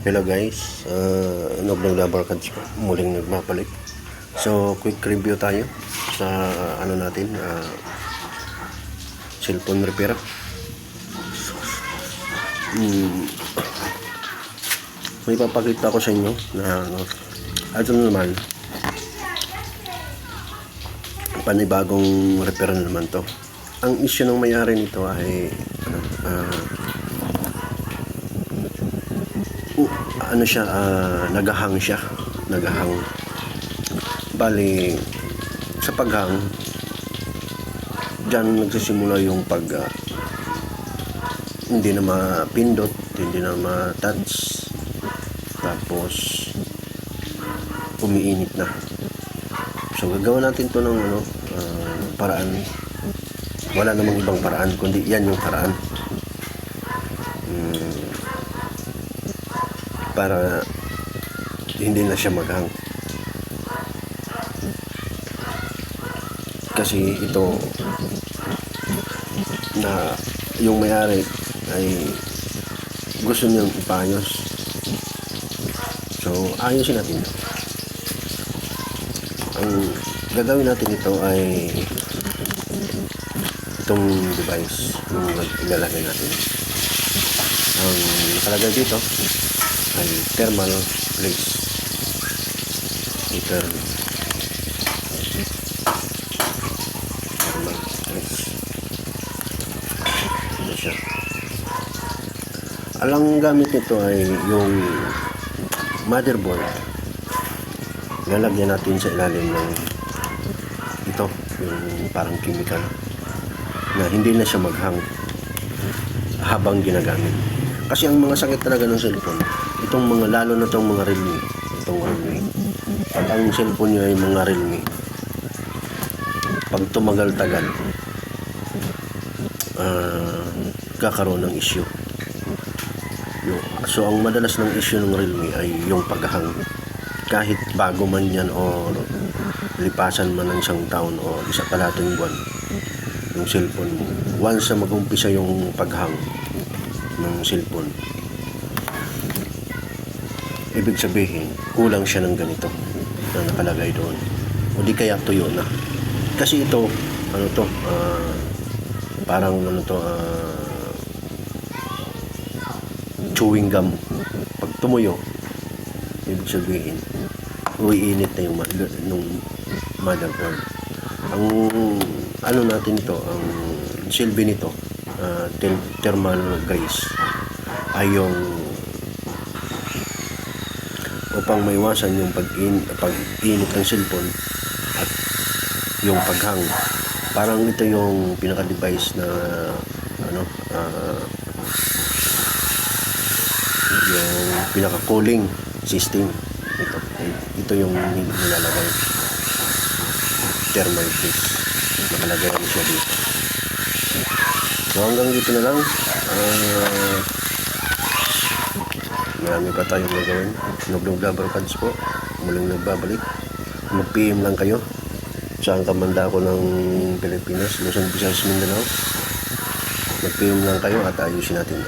Hello guys, Naglabarkads po, muling nagmapalik. So, quick review tayo sa ano natin, cellphone repair. May papakita ko sa inyo na ito naman, panibagong repair na naman to. Ang issue ng may-ari nito ay nagahang siya. Bali, sa paghang, dyan nagsisimula yung pag hindi na mapindot, hindi na ma-touch, tapos umiinit na. So gagawin natin to ng paraan. Wala namang ibang paraan kundi yan yung paraan para hindi na siya maghang. Kasi ito na yung may-ari ay gusto niyang ipayos. So ayusin natin. Ang gagawin natin ito ay itong device yung ilalagay natin. Ang nakalagay dito ay thermal place. Thermal place. Ito siya. Alang gamit nito ay yung motherboard. Lalagyan natin sa ilalim ng ito, yung parang chemical na hindi na siya maghang habang ginagamit. Kasi ang mga sakit talaga ng cellphone, itong mga, lalo na itong mga Realme, pag ang cellphone nyo ay mga Realme, pag tumagal-tagal, kakaroon ng issue. So ang madalas ng issue ng Realme ay yung paghang. Kahit bago man yan o lipasan man ng isang taon o isa kalahating buwan, yung cellphone, once na mag-umpisa yung paghang ng cellphone, ibig sabihin kulang siya ng ganito na nakalagay doon, o di kaya tuyo na. Kasi ito parang chewing gum. Pag tumuyo, ibig sabihin uiinit na yung motherboard. Ang natin ito, ang silbi nito, thermal grease, ay yung upang maiwasan yung pag-init ng cellphone at yung paghang. Parang ito yung pinaka-device na yung pinaka-cooling system. Ito yung nilalagay, thermal grease, nakalagay na siya dito. So hanggang dito na lang. Marami pa tayong gagawin. Naglabarkads po, muling nagbabalik. Mag-PM lang kayo saan ka man dako ng Pilipinas, Luzon, Visayas, Mindanao. Mag-PM lang kayo at ayusin natin.